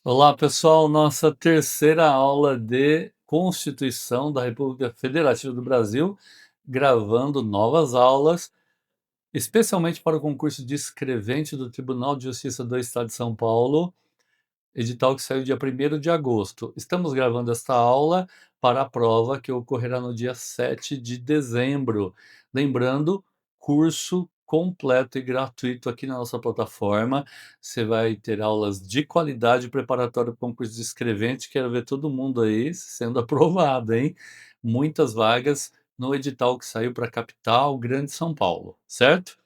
Olá, pessoal. Nossa terceira aula de Constituição da República Federativa do Brasil, gravando novas aulas, especialmente para o concurso de escrevente do Tribunal de Justiça do Estado de São Paulo, edital que saiu dia 1º de agosto. Estamos gravando esta aula para a prova que ocorrerá no dia 7 de dezembro. Lembrando, curso completo e gratuito aqui na nossa plataforma. Você vai ter aulas de qualidade preparatória para o concurso de escrevente. Quero ver todo mundo aí sendo aprovado, hein? Muitas vagas no edital que saiu para a capital, Grande São Paulo, certo?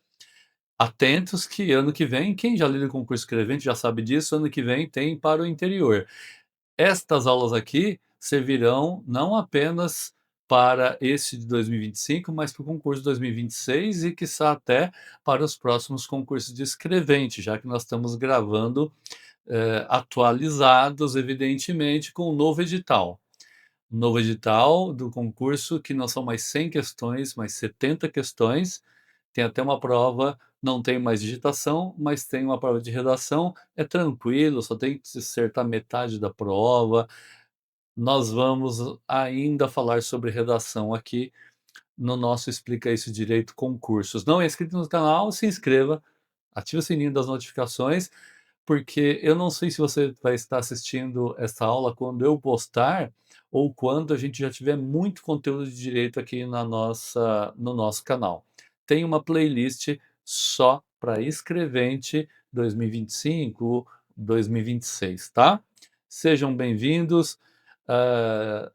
Atentos que ano que vem, quem já lida com concurso escrevente já sabe disso, ano que vem tem para o interior. Estas aulas aqui servirão não apenas para esse de 2025, mas para o concurso de 2026 e quiçá até para os próximos concursos de escrevente, já que nós estamos gravando, atualizados, evidentemente, com o novo edital. Novo edital do concurso que não são mais 100 questões, mas 70 questões. Tem até uma prova, não tem mais digitação, mas tem uma prova de redação. É tranquilo, só tem que acertar metade da prova. Nós vamos ainda falar sobre redação aqui no nosso Explica Isso Direito Concursos. Não é inscrito no canal? Se inscreva, ative o sininho das notificações, porque eu não sei se você vai estar assistindo essa aula quando eu postar ou quando a gente já tiver muito conteúdo de direito aqui no nosso canal. Tem uma playlist só para escrevente 2025, 2026, tá? Sejam bem-vindos. ah,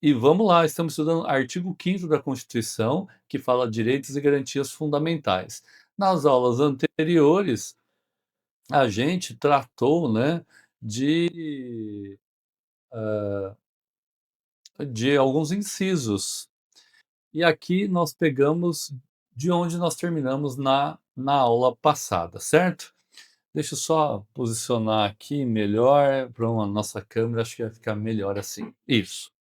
e vamos lá, estamos estudando artigo 5º da Constituição, que fala direitos e garantias fundamentais. Nas aulas anteriores, a gente tratou, né, de, de alguns incisos. E aqui nós pegamos de onde nós terminamos na aula passada, certo? Deixa eu só posicionar aqui melhor para a nossa câmera, acho que vai ficar melhor assim. Isso.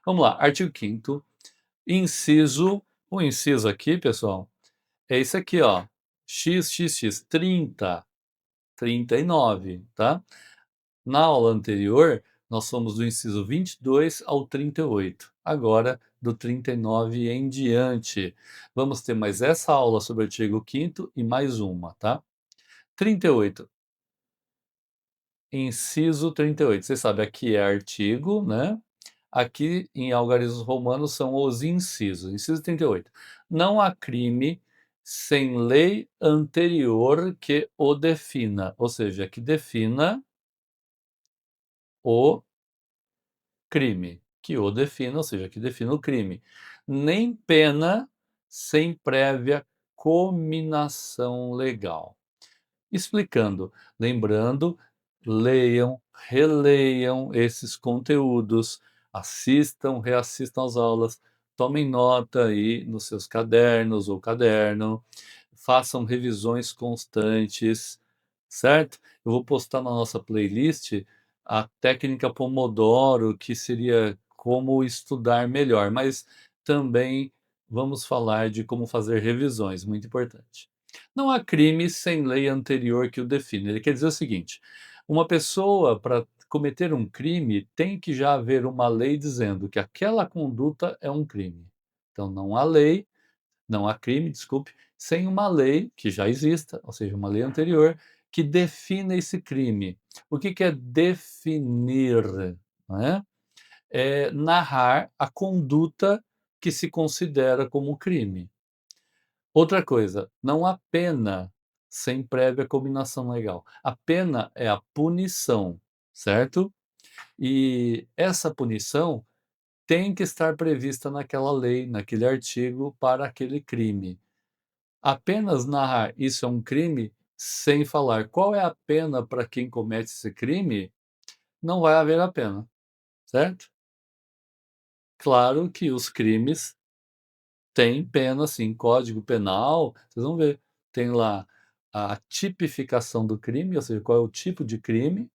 Vamos lá, artigo 5º, inciso, o inciso aqui, pessoal, é esse aqui, ó, XXX, 30, 39, tá? Na aula anterior, nós fomos do inciso 22 ao 38. Agora, do 39 em diante. Vamos ter mais essa aula sobre o artigo 5º e mais uma, tá? 38. Inciso 38. Você sabe, aqui é artigo, né? Aqui em algarismos romanos são os incisos. Inciso 38. Não há crime sem lei anterior que o defina, ou seja, que defina o crime, que o defina, ou seja, que defina o crime. Nem pena sem prévia cominação legal. Explicando, lembrando, leiam, releiam esses conteúdos, assistam, reassistam às aulas, tomem nota aí nos seus cadernos ou caderno, façam revisões constantes, certo? Eu vou postar na nossa playlist a técnica Pomodoro, que seria como estudar melhor, mas também vamos falar de como fazer revisões, muito importante. Não há crime sem lei anterior que o define. Ele quer dizer o seguinte: uma pessoa, para cometer um crime, tem que já haver uma lei dizendo que aquela conduta é um crime. Então não há lei, não há crime, desculpe, sem uma lei que já exista, ou seja, uma lei anterior, que defina esse crime. O que que é definir? Não é? É narrar a conduta que se considera como crime. Outra coisa, não há pena sem prévia combinação legal. A pena é a punição, certo? E essa punição tem que estar prevista naquela lei, naquele artigo, para aquele crime. Apenas narrar isso é um crime, sem falar qual é a pena para quem comete esse crime, não vai haver a pena, certo? Claro que os crimes têm pena, sim, Código Penal, vocês vão ver, tem lá a tipificação do crime, ou seja, qual é o tipo de crime,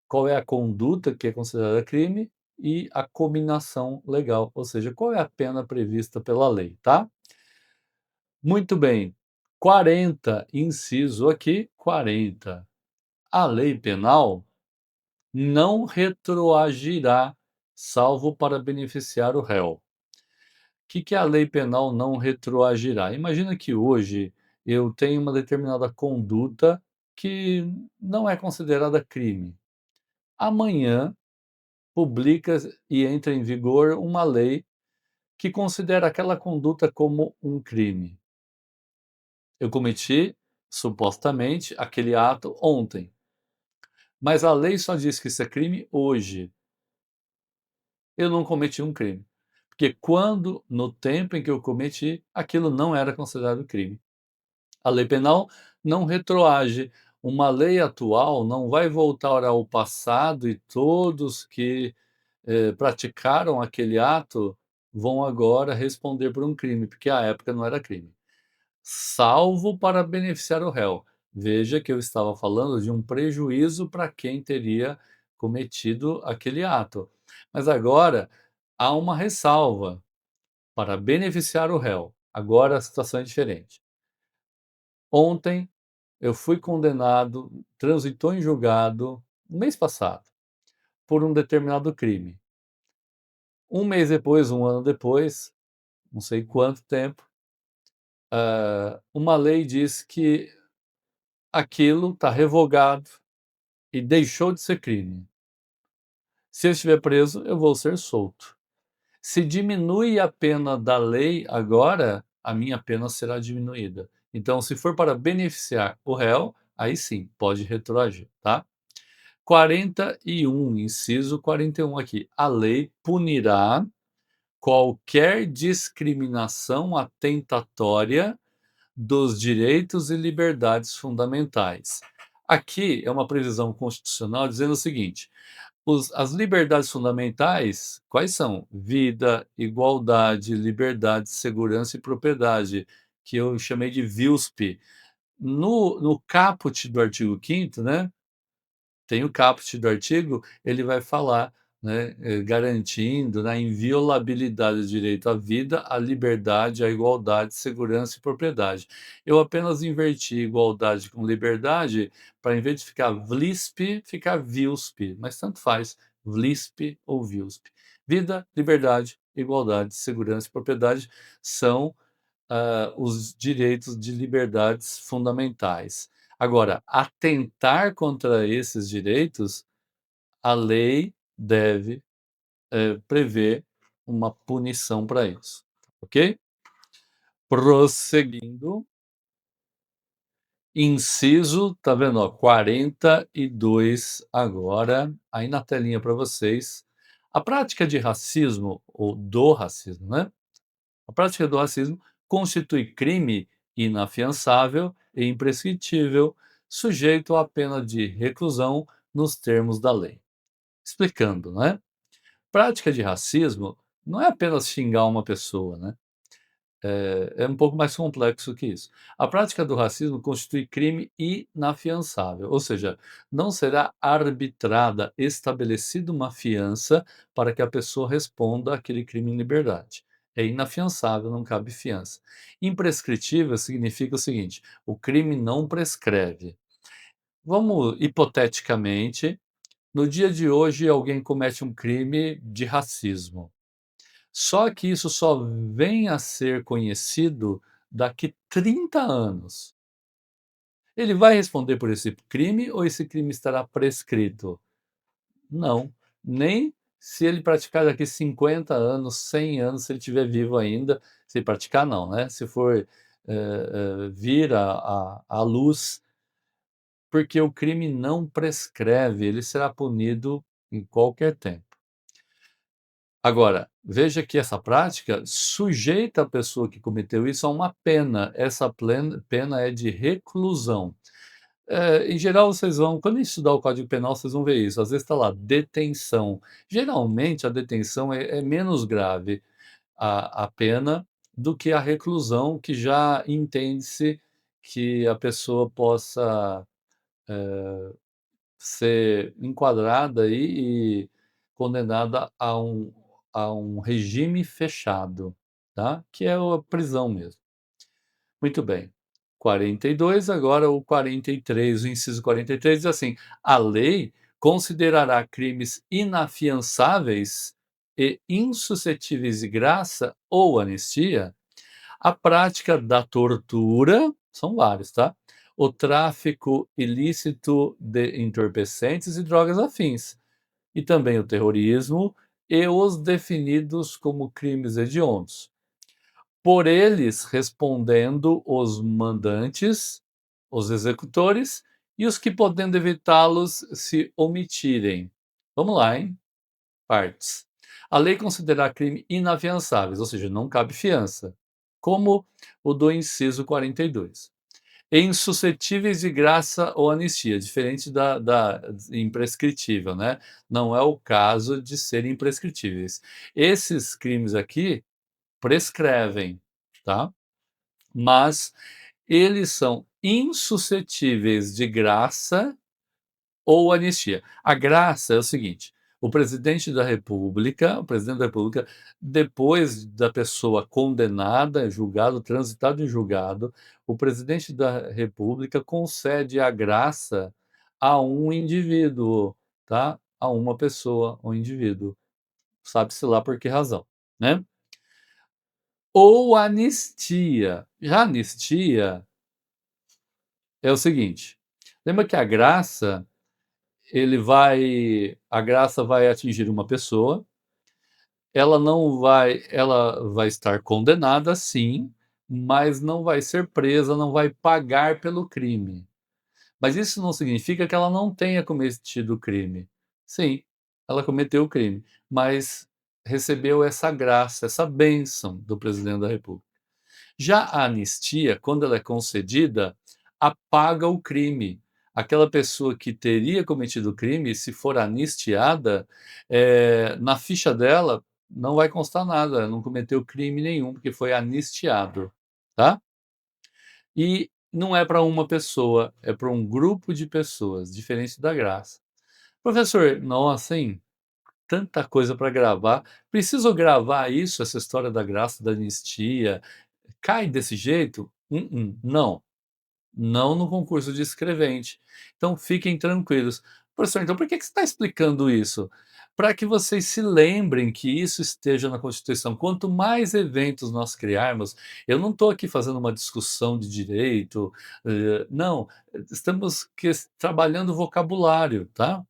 qual é a conduta que é considerada crime e a cominação legal, ou seja, qual é a pena prevista pela lei, tá? Muito bem. 40, inciso aqui, 40. A lei penal não retroagirá, salvo para beneficiar o réu. Que é a lei penal não retroagirá? Imagina que hoje eu tenho uma determinada conduta que não é considerada crime. Amanhã publica e entra em vigor uma lei que considera aquela conduta como um crime. Eu cometi, supostamente, aquele ato ontem, mas a lei só diz que isso é crime hoje. Eu não cometi um crime, porque quando no tempo em que eu cometi, aquilo não era considerado crime. A lei penal não retroage. Uma lei atual não vai voltar ao passado e todos que, praticaram aquele ato vão agora responder por um crime, porque à época não era crime. Salvo para beneficiar o réu. Veja que eu estava falando de um prejuízo para quem teria cometido aquele ato. Mas agora há uma ressalva para beneficiar o réu. Agora a situação é diferente. Ontem eu fui condenado, transitou em julgado, no mês passado, por um determinado crime. Um mês depois, um ano depois, não sei quanto tempo, uma lei diz que aquilo está revogado e deixou de ser crime. Se eu estiver preso, eu vou ser solto. Se diminui a pena da lei agora, a minha pena será diminuída. Então, se for para beneficiar o réu, aí sim, pode retroagir, tá? 41, inciso 41 aqui. A lei punirá qualquer discriminação atentatória dos direitos e liberdades fundamentais. Aqui é uma previsão constitucional dizendo o seguinte: as liberdades fundamentais, quais são? Vida, igualdade, liberdade, segurança e propriedade, que eu chamei de VILSP. No caput do artigo 5º, né, tem o caput do artigo, ele vai falar, né, garantindo, na inviolabilidade do direito à vida, à liberdade, à igualdade, segurança e propriedade. Eu apenas inverti igualdade com liberdade para, em vez de ficar VLISP, ficar VILSP, mas tanto faz, VLISP ou VILSP. Vida, liberdade, igualdade, segurança e propriedade são os direitos de liberdades fundamentais. Agora, atentar contra esses direitos, a lei deve, prever uma punição para isso, ok? Prosseguindo, inciso, tá vendo, ó, 42 agora, aí na telinha para vocês. A prática de racismo, ou do racismo, né? A prática do racismo constitui crime inafiançável e imprescritível, sujeito à pena de reclusão nos termos da lei. Explicando, né? Prática de racismo não é apenas xingar uma pessoa, né? É um pouco mais complexo que isso. A prática do racismo constitui crime inafiançável, ou seja, não será arbitrada, estabelecida uma fiança para que a pessoa responda àquele crime em liberdade. É inafiançável, não cabe fiança. Imprescritível significa o seguinte: o crime não prescreve. Vamos, hipoteticamente, no dia de hoje alguém comete um crime de racismo. Só que isso só vem a ser conhecido daqui 30 anos. Ele vai responder por esse crime ou esse crime estará prescrito? Não, nem se ele praticar daqui 50 anos, 100 anos, se ele estiver vivo ainda, se ele praticar não, né, se for, vir à luz, porque o crime não prescreve, ele será punido em qualquer tempo. Agora, veja que essa prática sujeita a pessoa que cometeu isso a uma pena. Essa pena é de reclusão. Em geral, vocês vão, quando estudar o Código Penal, vocês vão ver isso. Às vezes está lá, detenção. Geralmente, a detenção é menos grave a pena do que a reclusão, que já entende-se que a pessoa possa ser enquadrada e condenada a um regime fechado, tá, que é a prisão mesmo. Muito bem. 42, agora o 43, o inciso 43 diz assim: "A lei considerará crimes inafiançáveis e insuscetíveis de graça ou anistia a prática da tortura, são vários, tá? O tráfico ilícito de entorpecentes e drogas afins, e também o terrorismo e os definidos como crimes hediondos. Por eles respondendo os mandantes, os executores e os que, podendo evitá-los, se omitirem. Vamos lá, hein? Partes. A lei considera crime inafiançáveis, ou seja, não cabe fiança, como o do inciso 42. E insuscetíveis de graça ou anistia, diferente da imprescritível, né? Não é o caso de serem imprescritíveis. Esses crimes aqui prescrevem, tá? Mas eles são insuscetíveis de graça ou anistia. A graça é o seguinte: o presidente da República, depois da pessoa condenada, julgado, transitado em julgado, o presidente da República concede a graça a um indivíduo, tá? A uma pessoa, um indivíduo. Sabe-se lá por que razão, né? Ou anistia. Já anistia é o seguinte: lembra que a graça vai atingir uma pessoa, ela vai estar condenada sim, mas não vai ser presa, não vai pagar pelo crime. Mas isso não significa que ela não tenha cometido o crime. Sim, ela cometeu o crime, mas recebeu essa graça, essa bênção do presidente da República. Já a anistia, quando ela é concedida, apaga o crime. Aquela pessoa que teria cometido o crime, se for anistiada, na ficha dela não vai constar nada, não cometeu crime nenhum, porque foi anistiado, tá? E não é para uma pessoa, é para um grupo de pessoas, diferente da graça. Professor, nossa, hein? Tanta coisa para gravar. Preciso gravar isso, essa história da graça, da anistia? Cai desse jeito? Não. Não no concurso de escrevente. Então fiquem tranquilos. Professor, então por que você está explicando isso? Para que vocês se lembrem que isso esteja na Constituição. Quanto mais eventos nós criarmos, eu não estou aqui fazendo uma discussão de direito, não, estamos trabalhando vocabulário, tá?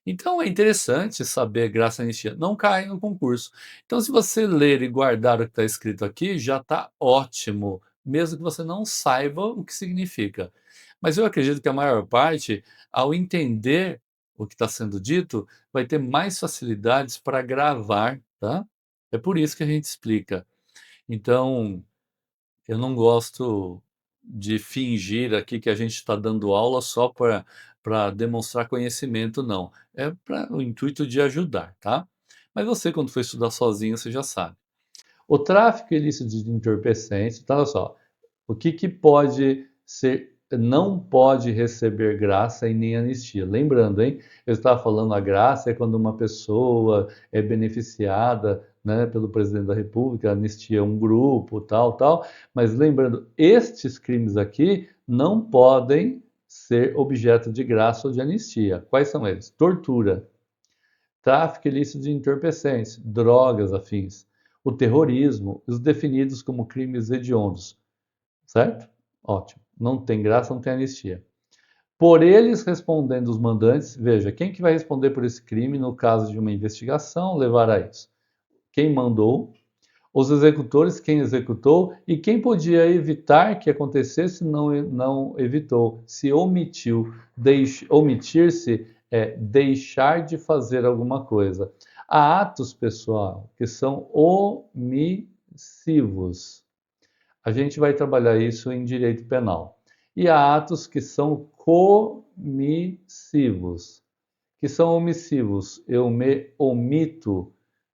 Então é interessante saber graça e anistia. Não cai no concurso. Então, se você ler e guardar o que está escrito aqui, já está ótimo, mesmo que você não saiba o que significa. Mas eu acredito que a maior parte, ao entender o que está sendo dito, vai ter mais facilidades para gravar, tá? É por isso que a gente explica. Então, eu não gosto de fingir aqui que a gente está dando aula só para demonstrar conhecimento, não. É para o intuito de ajudar, tá? Mas você, quando for estudar sozinho, você já sabe. O tráfico ilícito de entorpecentes, então, olha só, o que que pode ser, não pode receber graça e nem anistia. Lembrando, hein? Eu estava falando a graça é quando uma pessoa é beneficiada, né, pelo presidente da República, a anistia é um grupo, tal, tal. Mas lembrando, estes crimes aqui não podem ser objeto de graça ou de anistia. Quais são eles? Tortura, tráfico ilícito de entorpecentes, drogas afins, o terrorismo, os definidos como crimes hediondos, certo? Ótimo. Não tem graça, não tem anistia. Por eles respondendo os mandantes, veja, quem que vai responder por esse crime no caso de uma investigação levará isso? Quem mandou, os executores, quem executou e quem podia evitar que acontecesse não evitou, se omitiu. Omitir-se é deixar de fazer alguma coisa. Há atos, pessoal, que são omissivos. A gente vai trabalhar isso em direito penal. E há atos que são comissivos. Que são omissivos. Eu me omito,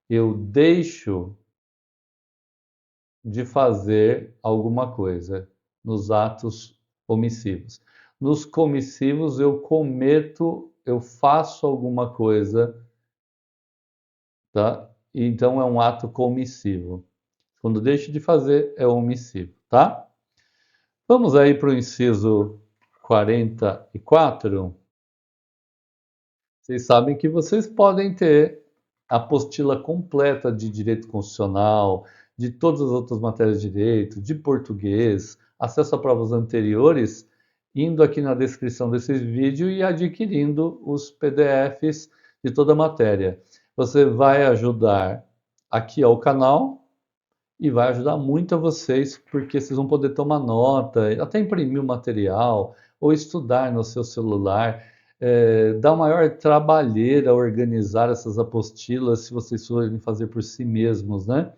eu deixo de fazer alguma coisa nos atos omissivos. Nos comissivos eu cometo, eu faço alguma coisa, tá? Então é um ato comissivo. Quando deixo de fazer é omissivo, tá? Vamos aí para o inciso 44. Vocês sabem que vocês podem ter a apostila completa de direito constitucional, de todas as outras matérias de direito, de português, acesso a provas anteriores, indo aqui na descrição desse vídeo e adquirindo os PDFs de toda a matéria. Você vai ajudar aqui ao canal e vai ajudar muito a vocês, porque vocês vão poder tomar nota, até imprimir o material, ou estudar no seu celular. Dá maior trabalheira organizar essas apostilas se vocês forem fazer por si mesmos, né?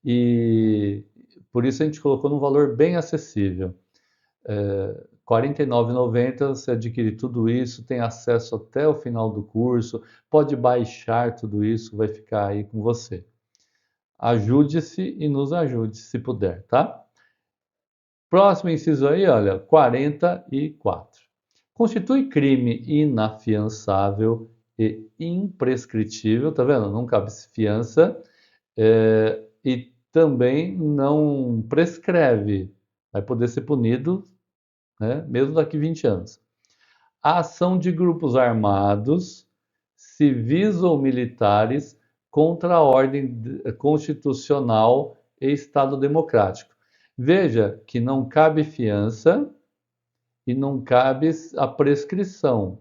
E por isso a gente colocou num valor bem acessível. R$ 49,90 você adquire tudo isso, tem acesso até o final do curso, pode baixar tudo isso, vai ficar aí com você. Ajude-se e nos ajude, se puder, tá? Próximo inciso aí, olha, 44. Constitui crime inafiançável e imprescritível, tá vendo? Não cabe fiança, e também não prescreve, vai poder ser punido, né, mesmo daqui 20 anos. A ação de grupos armados, civis ou militares, contra a ordem constitucional e Estado democrático. Veja que não cabe fiança e não cabe a prescrição.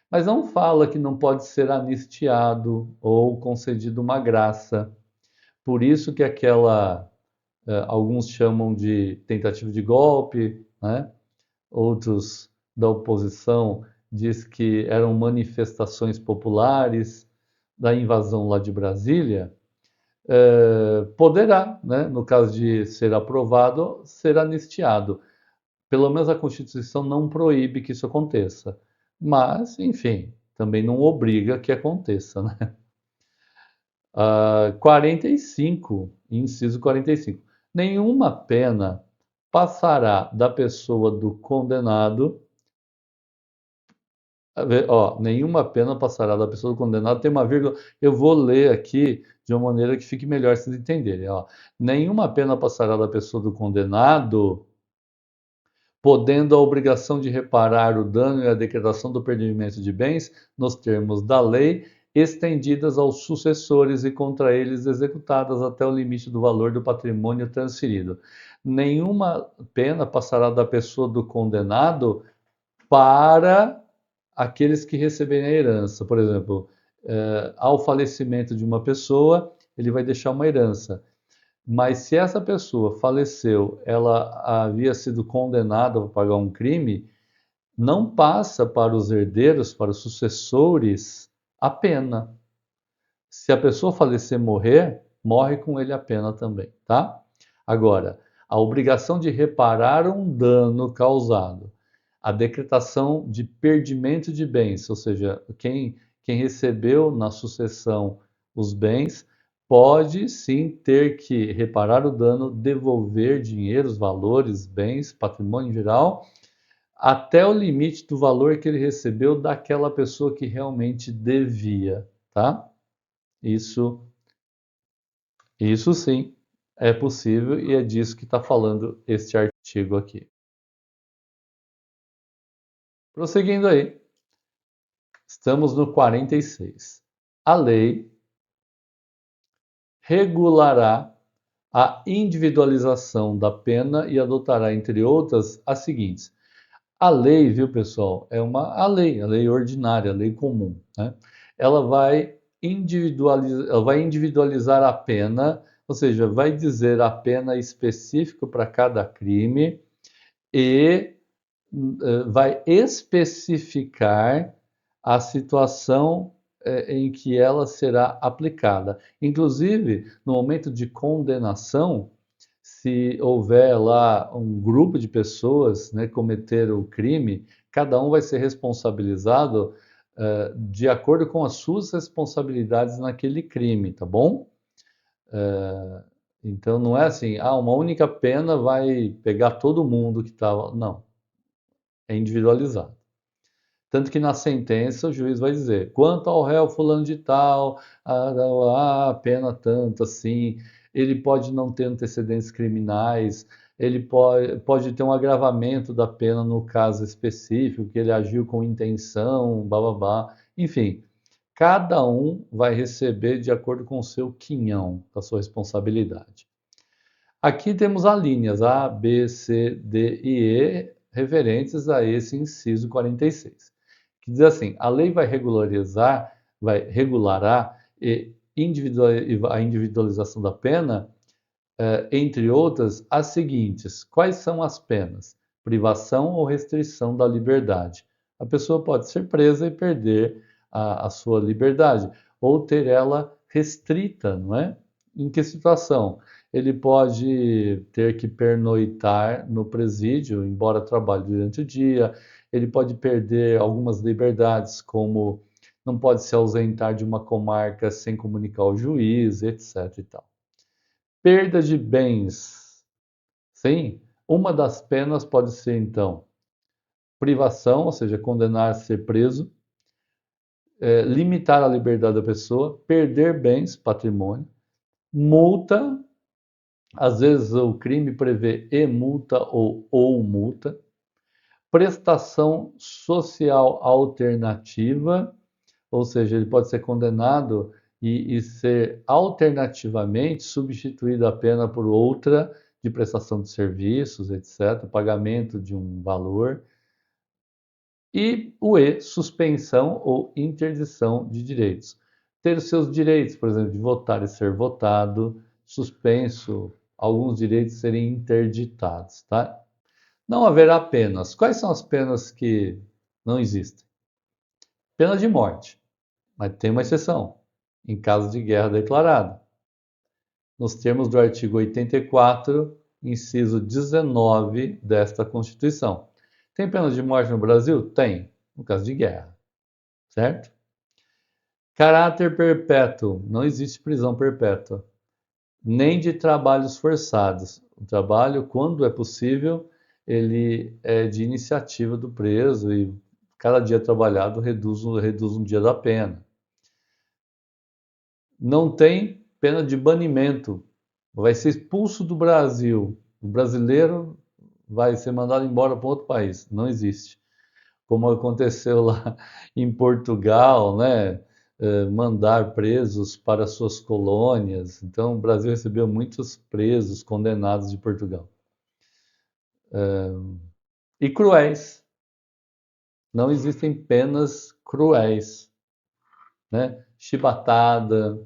Mas não fala que não pode ser anistiado ou concedido uma graça. Por isso que alguns chamam de tentativa de golpe, né? Outros da oposição diz que eram manifestações populares da invasão lá de Brasília, poderá, né, no caso de ser aprovado, ser anistiado. Pelo menos a Constituição não proíbe que isso aconteça. Mas, enfim, também não obriga que aconteça, né? 45, inciso 45. Nenhuma pena passará da pessoa do condenado. Ó, nenhuma pena passará da pessoa do condenado. Tem uma vírgula. Eu vou ler aqui de uma maneira que fique melhor vocês entenderem. Ó. Nenhuma pena passará da pessoa do condenado, podendo a obrigação de reparar o dano e a decretação do perdimento de bens, nos termos da lei, estendidas aos sucessores e contra eles executadas até o limite do valor do patrimônio transferido. Nenhuma pena passará da pessoa do condenado para aqueles que receberem a herança. Por exemplo, ao falecimento de uma pessoa, ele vai deixar uma herança. Mas se essa pessoa faleceu, ela havia sido condenada a pagar um crime, não passa para os herdeiros, para os sucessores, a pena. Se a pessoa falecer, morrer, morre com ele a pena também, tá? Agora, a obrigação de reparar um dano causado, a decretação de perdimento de bens, ou seja, quem recebeu na sucessão os bens, pode sim ter que reparar o dano, devolver dinheiros, valores, bens, patrimônio em geral, até o limite do valor que ele recebeu daquela pessoa que realmente devia, tá? Isso, isso sim é possível e é disso que está falando este artigo aqui. Prosseguindo aí, estamos no 46. A lei regulará a individualização da pena e adotará, entre outras, as seguintes. A lei, viu, pessoal, a lei ordinária, a lei comum, né? Ela vai individualizar a pena, ou seja, vai dizer a pena específica para cada crime e vai especificar a situação em que ela será aplicada. Inclusive, no momento de condenação, se houver lá um grupo de pessoas, né, cometer o crime, cada um vai ser responsabilizado de acordo com as suas responsabilidades naquele crime, tá bom? Então não é assim, uma única pena vai pegar todo mundo que estava. Não, é individualizado. Tanto que na sentença o juiz vai dizer, quanto ao réu fulano de tal, a pena tanto assim, ele pode não ter antecedentes criminais, ele pode ter um agravamento da pena no caso específico, que ele agiu com intenção, bababá. Enfim, cada um vai receber de acordo com o seu quinhão, com a sua responsabilidade. Aqui temos as linhas A, B, C, D e E referentes a esse inciso 46, que diz assim: a lei vai regularizar, vai regulará a individualização da pena, entre outras, as seguintes. Quais são as penas? Privação ou restrição da liberdade. A pessoa pode ser presa e perder a sua liberdade, ou ter ela restrita, não é? Em que situação? Ele pode ter que pernoitar no presídio, embora trabalhe durante o dia, ele pode perder algumas liberdades, como não pode se ausentar de uma comarca sem comunicar ao juiz, etc. e tal. Perda de bens. Sim, uma das penas pode ser, então, privação, ou seja, condenar a ser preso, limitar a liberdade da pessoa, perder bens, patrimônio, multa, às vezes o crime prevê e multa ou multa, prestação social alternativa, ou seja, ele pode ser condenado e ser alternativamente substituída a pena por outra de prestação de serviços, etc., pagamento de um valor. E o E, suspensão ou interdição de direitos. Ter os seus direitos, por exemplo, de votar e ser votado, suspenso, alguns direitos serem interditados, tá? Não haverá penas. Quais são as penas que não existem? Pena de morte. Mas tem uma exceção, em caso de guerra declarada, nos termos do artigo 84, inciso 19 desta Constituição. Tem pena de morte no Brasil? Tem, no caso de guerra, certo? Caráter perpétuo, não existe prisão perpétua, nem de trabalhos forçados. O trabalho, quando é possível, ele é de iniciativa do preso e cada dia trabalhado reduz um dia da pena. Não tem pena de banimento, vai ser expulso do Brasil. O brasileiro vai ser mandado embora para outro país. Não existe. Como aconteceu lá em Portugal, né? Mandar presos para suas colônias. Então, o Brasil recebeu muitos presos condenados de Portugal. E cruéis. Não existem penas cruéis, né? Chibatada,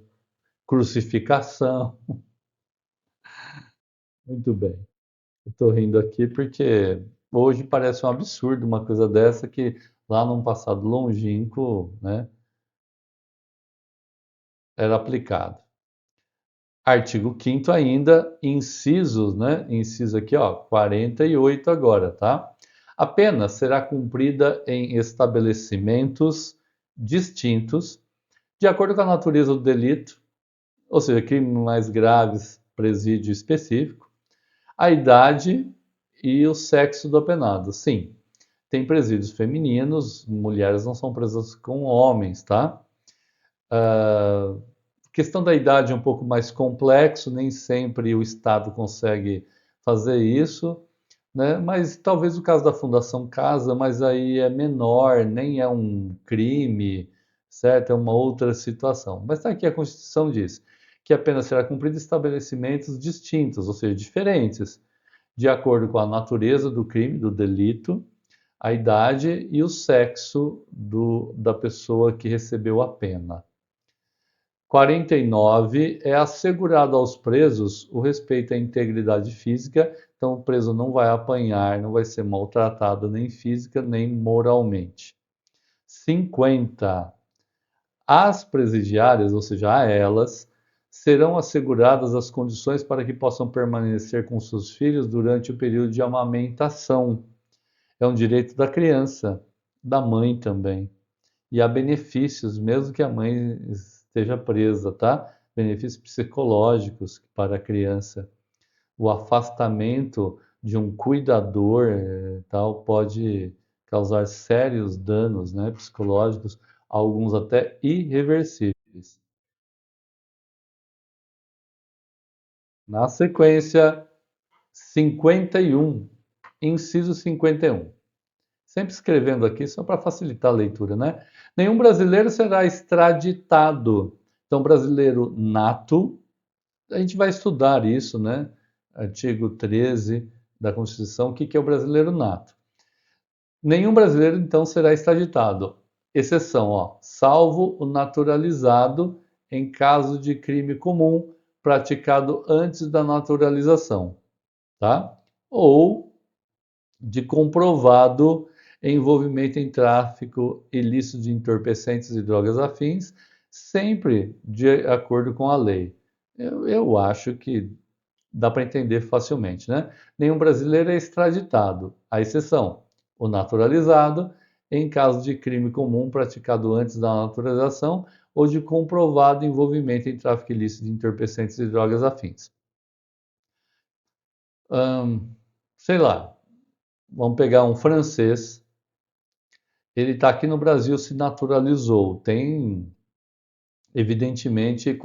crucificação. Muito bem. Estou rindo aqui porque hoje parece um absurdo uma coisa dessa que lá num passado longínquo, né, era aplicado. Artigo 5º ainda, incisos, né? Inciso aqui, ó, 48 agora, tá? A pena será cumprida em estabelecimentos distintos, de acordo com a natureza do delito, ou seja, crimes mais graves, presídio específico, a idade e o sexo do apenado. Sim, tem presídios femininos, mulheres não são presas com homens, tá? A questão da idade é um pouco mais complexo, nem sempre o Estado consegue fazer isso, né? Mas talvez o caso da Fundação Casa, mas aí é menor, nem é um crime, certo? É uma outra situação. Mas está aqui a Constituição diz que a pena será cumprida em estabelecimentos distintos, ou seja, diferentes, de acordo com a natureza do crime, do delito, a idade e o sexo da pessoa que recebeu a pena. 49 é assegurado aos presos o respeito à integridade física, então o preso não vai apanhar, não vai ser maltratado nem física nem moralmente. 50. As presidiárias, ou seja, a elas, serão asseguradas as condições para que possam permanecer com seus filhos durante o período de amamentação. É um direito da criança, da mãe também. E há benefícios, mesmo que a mãe esteja presa, tá? Benefícios psicológicos para a criança. O afastamento de um cuidador, tal, pode causar sérios danos, né, psicológicos, alguns até irreversíveis. Na sequência, 51, inciso 51. Sempre escrevendo aqui só para facilitar a leitura, né? Nenhum brasileiro será extraditado. Então, brasileiro nato, a gente vai estudar isso, né? Artigo 13 da Constituição, o que é o brasileiro nato. Nenhum brasileiro, então, será extraditado. Exceção, ó, salvo o naturalizado em caso de crime comum praticado antes da naturalização, tá? Ou de comprovado envolvimento em tráfico ilícito de entorpecentes e drogas afins, sempre de acordo com a lei. Eu acho que dá para entender facilmente, né? Nenhum brasileiro é extraditado, à exceção o naturalizado, em caso de crime comum praticado antes da naturalização ou de comprovado envolvimento em tráfico ilícito de entorpecentes e drogas afins. Sei lá, vamos pegar um francês, ele está aqui no Brasil, se naturalizou, tem, evidentemente,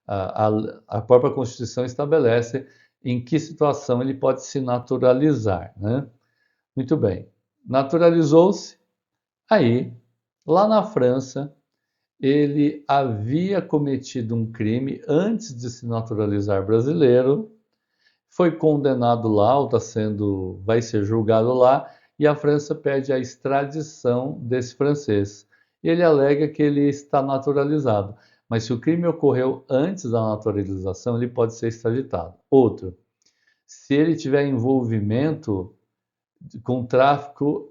a própria Constituição estabelece em que situação ele pode se naturalizar, né? Muito bem. Naturalizou-se, aí, lá na França, ele havia cometido um crime antes de se naturalizar brasileiro, foi condenado lá, ou vai ser julgado lá, e a França pede a extradição desse francês. Ele alega que ele está naturalizado, mas se o crime ocorreu antes da naturalização, ele pode ser extraditado. Outro, se ele tiver envolvimento com tráfico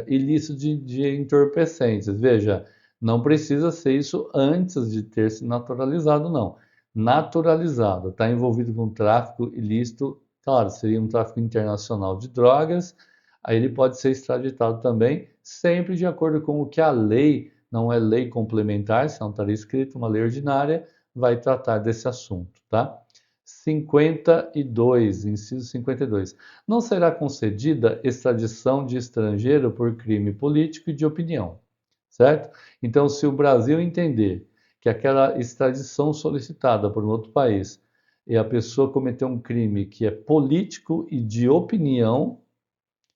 ilícito de entorpecentes. Veja, não precisa ser isso antes de ter se naturalizado, não. Naturalizado, está envolvido com tráfico ilícito, claro, seria um tráfico internacional de drogas, aí ele pode ser extraditado também, sempre de acordo com o que a lei, não é lei complementar, se não estaria escrito, uma lei ordinária, vai tratar desse assunto, tá? 52, inciso 52. Não será concedida extradição de estrangeiro por crime político e de opinião, certo? Então, se o Brasil entender que aquela extradição solicitada por um outro país e a pessoa cometeu um crime que é político e de opinião,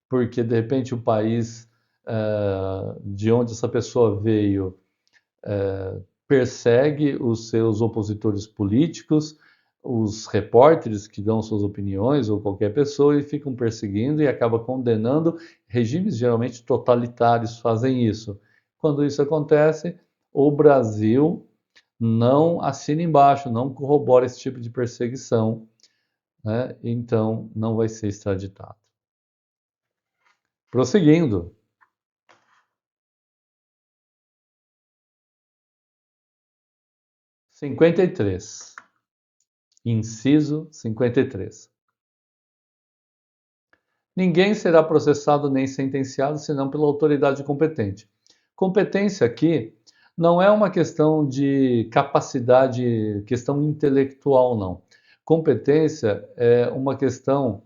porque de repente o país de onde essa pessoa veio persegue os seus opositores políticos, os repórteres que dão suas opiniões ou qualquer pessoa e ficam perseguindo e acaba condenando. Regimes geralmente totalitários fazem isso. Quando isso acontece, o Brasil não assina embaixo, não corrobora esse tipo de perseguição, né? Então não vai ser extraditado. Prosseguindo. 53. Inciso 53. Ninguém será processado nem sentenciado senão pela autoridade competente. Competência aqui não é uma questão de capacidade, questão intelectual, não. Competência é uma questão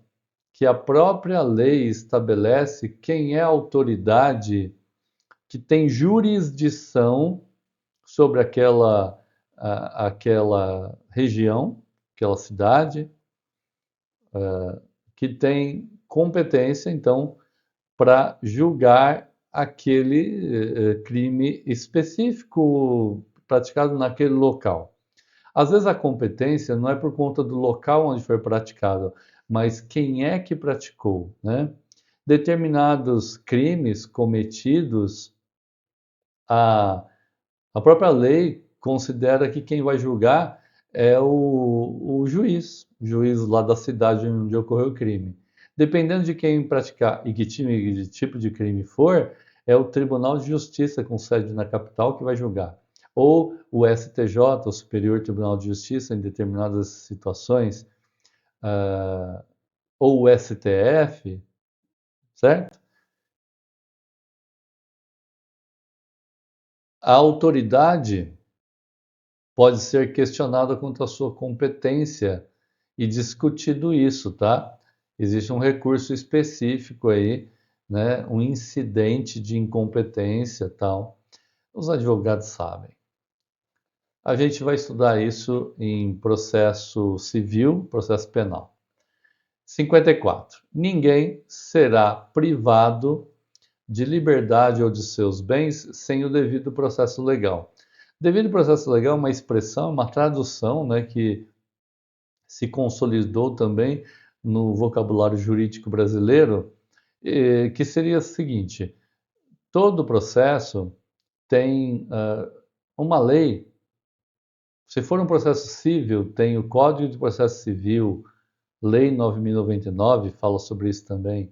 que a própria lei estabelece quem é a autoridade que tem jurisdição sobre aquela região, aquela cidade, que tem competência, então, para julgar aquele crime específico praticado naquele local. Às vezes a competência não é por conta do local onde foi praticado, mas quem é que praticou, né? Determinados crimes cometidos, a, a própria lei considera que quem vai julgar é o juiz lá da cidade onde ocorreu o crime. Dependendo de quem praticar e que tipo de crime for, é o Tribunal de Justiça com sede na capital que vai julgar. Ou o STJ, o Superior Tribunal de Justiça, em determinadas situações, ou o STF, certo? A autoridade pode ser questionada quanto à sua competência e discutido isso, tá? Existe um recurso específico aí, né? Um incidente de incompetência, tal. Os advogados sabem. A gente vai estudar isso em processo civil, processo penal. 54. Ninguém será privado de liberdade ou de seus bens sem o devido processo legal. Devido processo legal é uma expressão, uma tradução, né, que se consolidou também no vocabulário jurídico brasileiro, que seria o seguinte: todo processo tem uma lei. Se for um processo civil, tem o Código de Processo Civil, Lei 9.099 fala sobre isso também.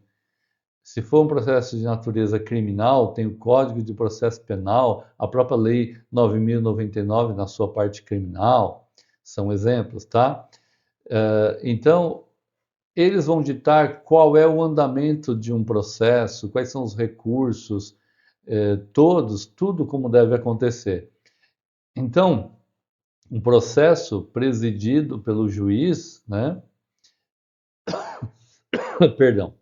Se for um processo de natureza criminal, tem o Código de Processo Penal, a própria Lei 9.099 na sua parte criminal, são exemplos, tá? Então, eles vão ditar qual é o andamento de um processo, quais são os recursos, tudo como deve acontecer. Então, um processo presidido pelo juiz, né? Perdão,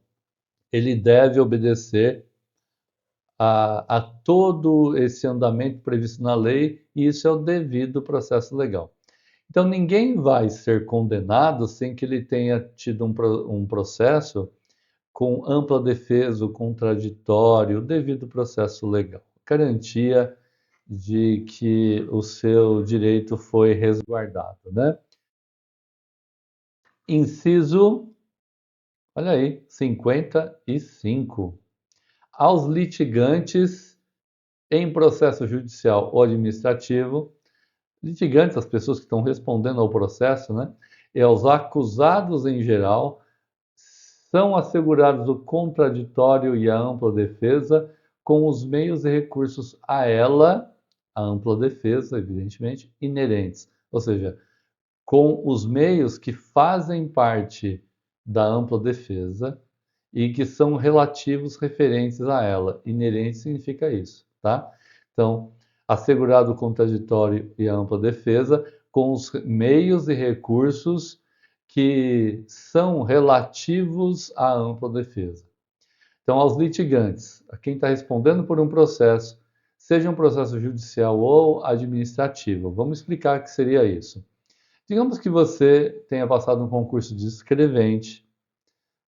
ele deve obedecer a todo esse andamento previsto na lei, e isso é o devido processo legal. Então, ninguém vai ser condenado sem que ele tenha tido um processo com ampla defesa, o contraditório, o devido processo legal. Garantia de que o seu direito foi resguardado, né? Inciso, olha aí, 55. Aos litigantes em processo judicial ou administrativo, litigantes, as pessoas que estão respondendo ao processo, né? E aos acusados em geral, são assegurados o contraditório e a ampla defesa com os meios e recursos a ela, a ampla defesa, evidentemente, inerentes. Ou seja, com os meios que fazem parte da ampla defesa e que são relativos referentes a ela. Inerente significa isso, tá? Então, assegurado o contraditório e a ampla defesa com os meios e recursos que são relativos à ampla defesa. Então, aos litigantes, a quem está respondendo por um processo, seja um processo judicial ou administrativo. Vamos explicar o que seria isso. Digamos que você tenha passado um concurso de escrevente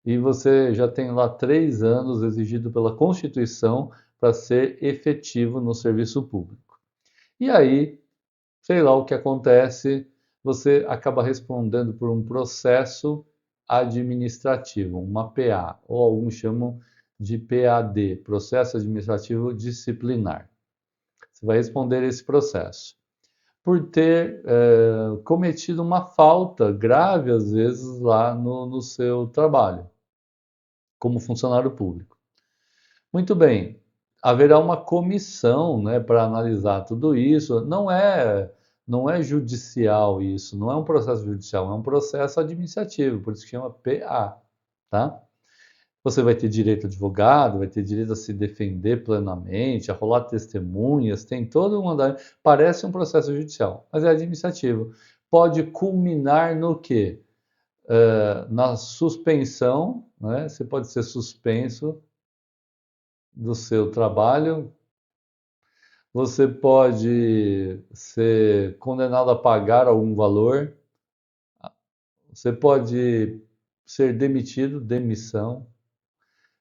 e você já tem lá 3 anos exigido pela Constituição para ser efetivo no serviço público. E aí, sei lá o que acontece, você acaba respondendo por um processo administrativo, uma PA, ou alguns chamam de PAD, Processo Administrativo Disciplinar. Você vai responder esse processo por ter cometido uma falta grave, às vezes, lá no seu trabalho, como funcionário público. Muito bem, haverá uma comissão, né, para analisar tudo isso. Não é judicial isso, não é um processo judicial, é um processo administrativo, por isso que chama PA, tá? Você vai ter direito a advogado, vai ter direito a se defender plenamente, a rolar testemunhas, tem todo um andamento. Parece um processo judicial, mas é administrativo. Pode culminar no quê? Na suspensão, né? Você pode ser suspenso do seu trabalho, você pode ser condenado a pagar algum valor, você pode ser demitido, demissão,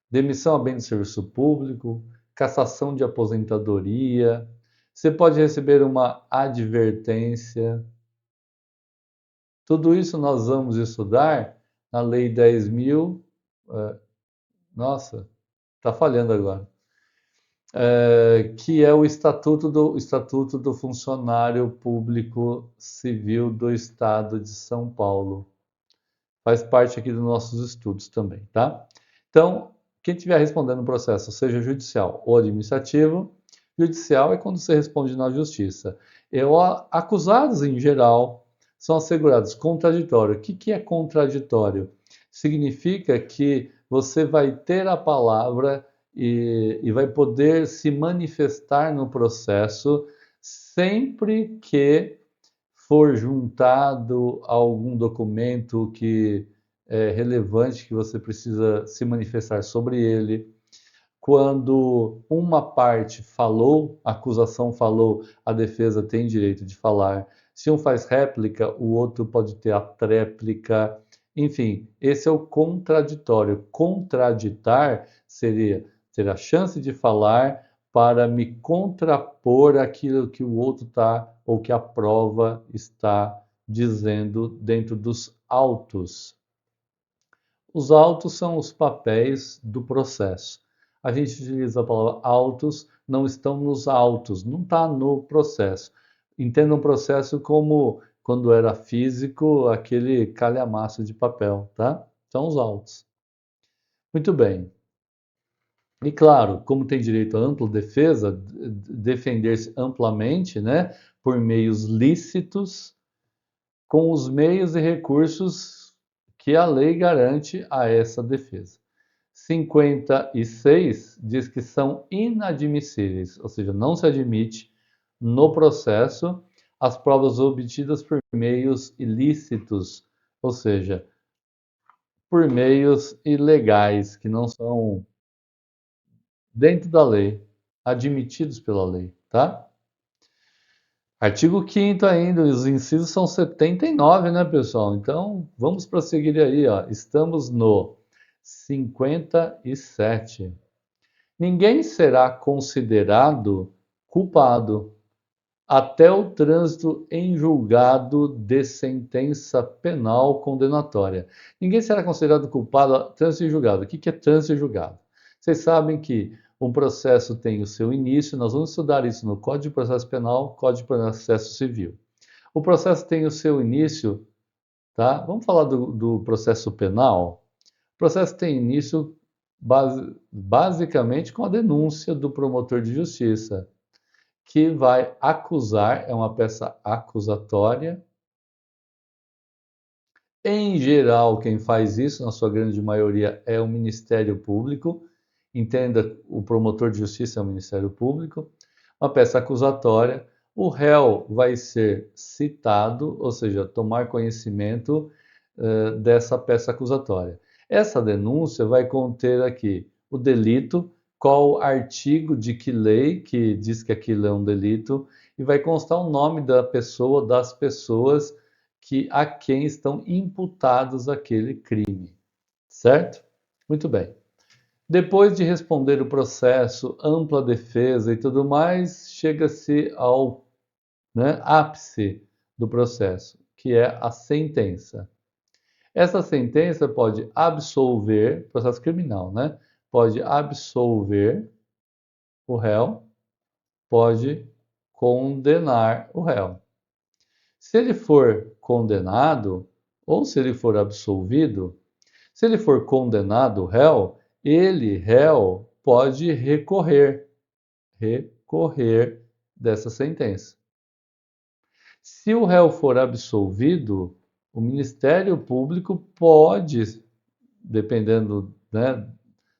demissão a bem de serviço público, cassação de aposentadoria, você pode receber uma advertência. Tudo isso nós vamos estudar na Lei 10.000. Nossa, está falhando agora. Que é o Estatuto do Funcionário Público Civil do Estado de São Paulo. Faz parte aqui dos nossos estudos também, tá? Então, quem estiver respondendo o processo, seja judicial ou administrativo, judicial é quando você responde na justiça. Acusados, em geral, são assegurados contraditório. O que é contraditório? Significa que você vai ter a palavra e vai poder se manifestar no processo sempre que for juntado algum documento que é relevante, que você precisa se manifestar sobre ele. Quando uma parte falou, a acusação falou, a defesa tem direito de falar. Se um faz réplica, o outro pode ter a tréplica. Enfim, esse é o contraditório. Contraditar seria ter a chance de falar para me contrapor aquilo que o outro está ou que a prova está dizendo dentro dos autos. Os autos são os papéis do processo. A gente utiliza a palavra autos, não estão nos autos, não está no processo. Entenda um processo como quando era físico, aquele calhamaço de papel, tá? São os autos. Muito bem. E claro, como tem direito à ampla defesa, defender-se amplamente, né, por meios lícitos, com os meios e recursos que a lei garante a essa defesa. 56 diz que são inadmissíveis, ou seja, não se admite no processo as provas obtidas por meios ilícitos, ou seja, por meios ilegais, que não são dentro da lei, admitidos pela lei, tá? Artigo 5º ainda, os incisos são 79, né, pessoal? Então, vamos prosseguir aí, ó. Estamos no 57. Ninguém será considerado culpado até o trânsito em julgado de sentença penal condenatória. Ninguém será considerado culpado a trânsito em julgado. O que é trânsito em julgado? Vocês sabem que um processo tem o seu início, nós vamos estudar isso no Código de Processo Penal, Código de Processo Civil. O processo tem o seu início, tá? Vamos falar do processo penal? O processo tem início basicamente com a denúncia do promotor de justiça, que vai acusar, é uma peça acusatória. Em geral, quem faz isso, na sua grande maioria, é o Ministério Público. Entenda, o promotor de justiça é o Ministério Público. Uma peça acusatória. O réu vai ser citado, ou seja, tomar conhecimento dessa peça acusatória. Essa denúncia vai conter aqui o delito, qual artigo de que lei que diz que aquilo é um delito, e vai constar o nome da pessoa, das pessoas a quem estão imputados aquele crime, certo? Muito bem. Depois de responder o processo, ampla defesa e tudo mais, chega-se ao, né, ápice do processo, que é a sentença. Essa sentença pode absolver, processo criminal, né? Pode absolver o réu, pode condenar o réu. Se ele for condenado, ou se ele for absolvido, se ele for condenado, réu, réu, pode recorrer dessa sentença. Se o réu for absolvido, o Ministério Público pode, dependendo, né,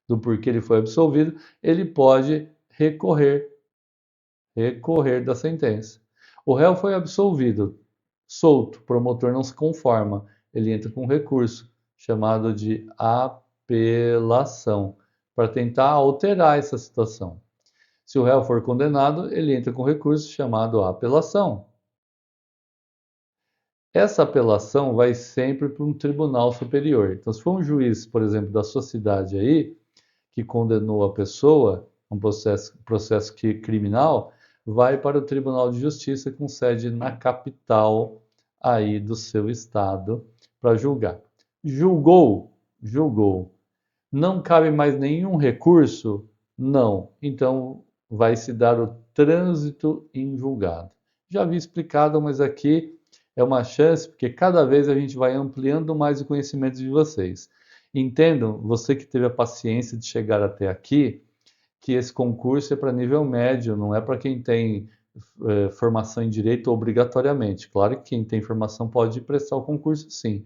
do porquê ele foi absolvido, ele pode recorrer da sentença. O réu foi absolvido, solto, o promotor não se conforma, ele entra com recurso, chamado de apelação, para tentar alterar essa situação. Se o réu for condenado, ele entra com recurso chamado apelação. Essa apelação vai sempre para um tribunal superior. Então, se for um juiz, por exemplo, da sua cidade aí, que condenou a pessoa, um processo criminal, vai para o Tribunal de Justiça com sede na capital aí do seu estado para julgar. Julgou. Não cabe mais nenhum recurso? Não. Então vai se dar o trânsito em julgado. Já havia explicado, mas aqui é uma chance, porque cada vez a gente vai ampliando mais o conhecimento de vocês. Entendam, você que teve a paciência de chegar até aqui, que esse concurso é para nível médio, não é para quem tem formação em direito obrigatoriamente. Claro que quem tem formação pode prestar o concurso, sim.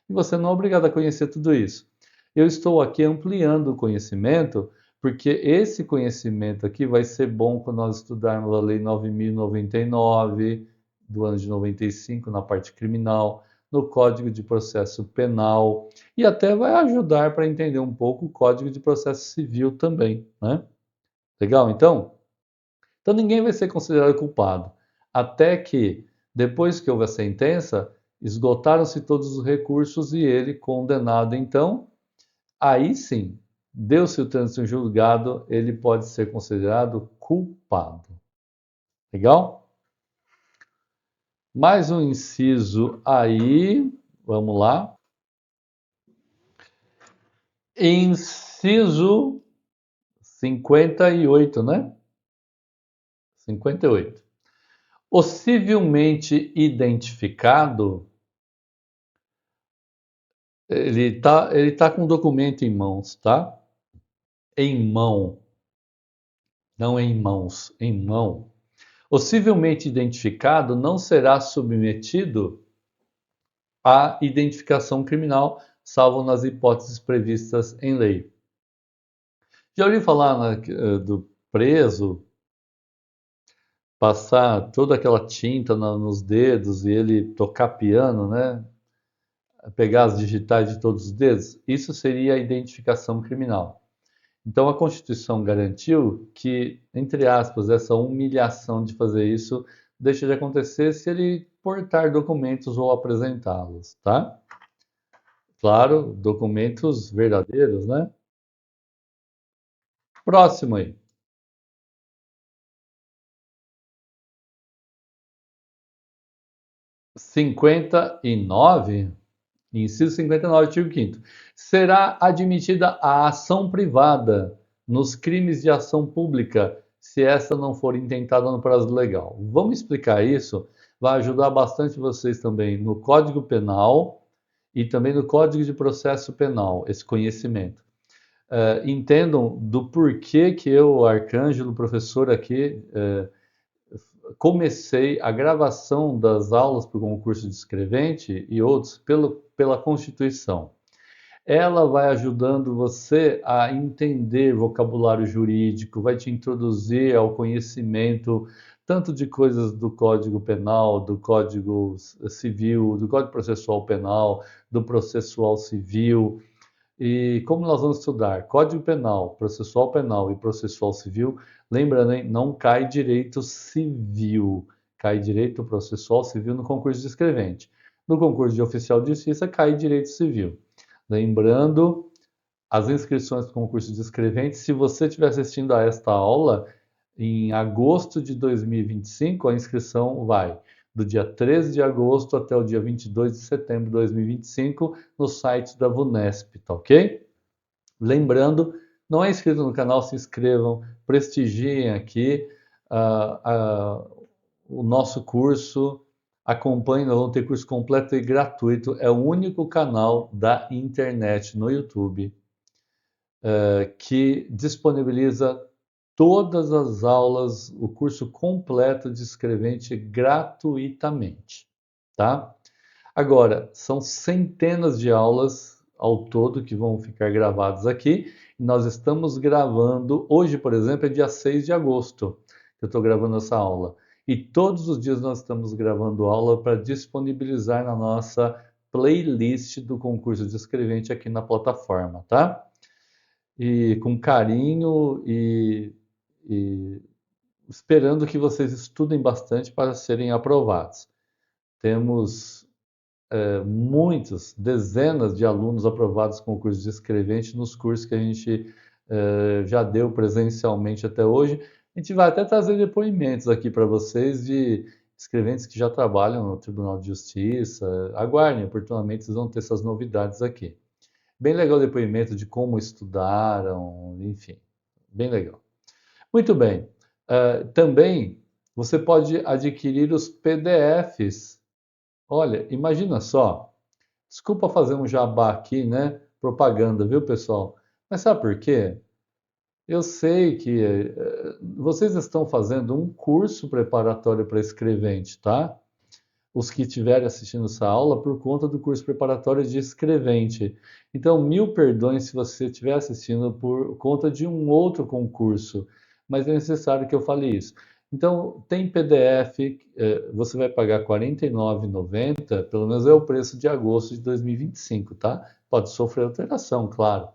E você não é obrigado a conhecer tudo isso. Eu estou aqui ampliando o conhecimento, porque esse conhecimento aqui vai ser bom quando nós estudarmos a Lei 9.099, do ano de 95, na parte criminal, no Código de Processo Penal, e até vai ajudar para entender um pouco o Código de Processo Civil também, né? Legal, então? Então ninguém vai ser considerado culpado, até que, depois que houve a sentença, esgotaram-se todos os recursos e ele condenado, então, aí sim, deu-se o trânsito em julgado, ele pode ser considerado culpado. Legal? Mais um inciso aí, vamos lá. Inciso 58, né? 58. O civilmente identificado, ele tá com o documento em mãos, tá? Em mão, não em mãos, em mão. O civilmente identificado não será submetido à identificação criminal, salvo nas hipóteses previstas em lei. Já ouviu falar do preso passar toda aquela tinta nos dedos e ele tocar piano, né? Pegar as digitais de todos os dedos? Isso seria a identificação criminal. Então, a Constituição garantiu que, entre aspas, essa humilhação de fazer isso deixa de acontecer se ele portar documentos ou apresentá-los, tá? Claro, documentos verdadeiros, né? Próximo aí. 59, inciso 59, artigo 5º. Será admitida a ação privada nos crimes de ação pública, se essa não for intentada no prazo legal. Vamos explicar isso, vai ajudar bastante vocês também no Código Penal e também no Código de Processo Penal, esse conhecimento. Entendam do porquê que eu, Arcângelo, professor aqui, comecei a gravação das aulas para o concurso de escrevente e outros pela Constituição. Ela vai ajudando você a entender vocabulário jurídico, vai te introduzir ao conhecimento tanto de coisas do Código Penal, do Código Civil, do Código Processual Penal, do Processual Civil. E como nós vamos estudar Código Penal, Processual Penal e Processual Civil, lembrando, hein, não cai direito civil, cai direito processual civil no concurso de escrevente. No concurso de oficial de justiça, cai direito civil. Lembrando, as inscrições para o concurso de escrevente, se você estiver assistindo a esta aula, em agosto de 2025, a inscrição vai do dia 13 de agosto até o dia 22 de setembro de 2025 no site da VUNESP, tá ok? Lembrando, não é inscrito no canal, se inscrevam, prestigiem aqui o nosso curso, acompanhem, nós vamos ter curso completo e gratuito, é o único canal da internet no YouTube que disponibiliza todas as aulas, o curso completo de escrevente gratuitamente, tá? Agora, são centenas de aulas ao todo que vão ficar gravadas aqui. Nós estamos gravando, hoje, por exemplo, é dia 6 de agosto que eu estou gravando essa aula. E todos os dias nós estamos gravando aula para disponibilizar na nossa playlist do concurso de escrevente aqui na plataforma, tá? E com carinho e esperando que vocês estudem bastante para serem aprovados. Temos muitos, dezenas de alunos aprovados com o curso de escrevente nos cursos que a gente já deu presencialmente até hoje. A gente vai até trazer depoimentos aqui para vocês de escreventes que já trabalham no Tribunal de Justiça. Aguardem, oportunamente vocês vão ter essas novidades aqui. Bem legal o depoimento de como estudaram, enfim, bem legal. Muito bem. Também você pode adquirir os PDFs. Olha, imagina só. Desculpa fazer um jabá aqui, né? Propaganda, viu, pessoal? Mas sabe por quê? Eu sei que vocês estão fazendo um curso preparatório para escrevente, tá? Os que estiverem assistindo essa aula por conta do curso preparatório de escrevente. Então, mil perdões se você estiver assistindo por conta de um outro concurso, mas é necessário que eu fale isso. Então, tem PDF, você vai pagar R$ 49,90, pelo menos é o preço de agosto de 2025, tá? Pode sofrer alteração, claro.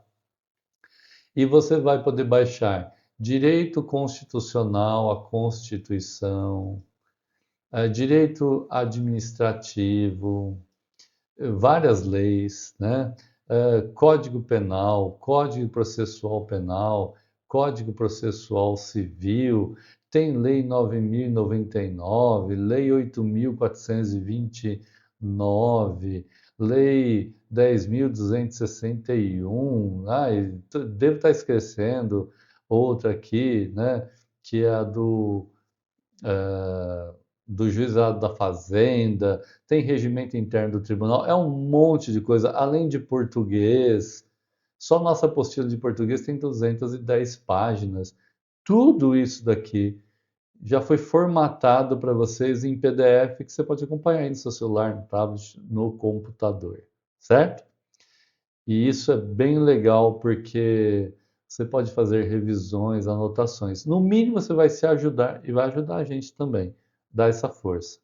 E você vai poder baixar Direito Constitucional, a Constituição, direito administrativo, várias leis, né? Código Penal, Código Processual Penal, Código Processual Civil, tem Lei 9.099, Lei 8.429, Lei 10.261, devo estar esquecendo outra aqui, né, que é a do Juizado da Fazenda, tem regimento interno do tribunal, é um monte de coisa, além de português. Só nossa apostila de português tem 210 páginas. Tudo isso daqui já foi formatado para vocês em PDF que você pode acompanhar aí no seu celular, no tablet, no computador, certo? E isso é bem legal porque você pode fazer revisões, anotações. No mínimo você vai se ajudar e vai ajudar a gente também, dar essa força.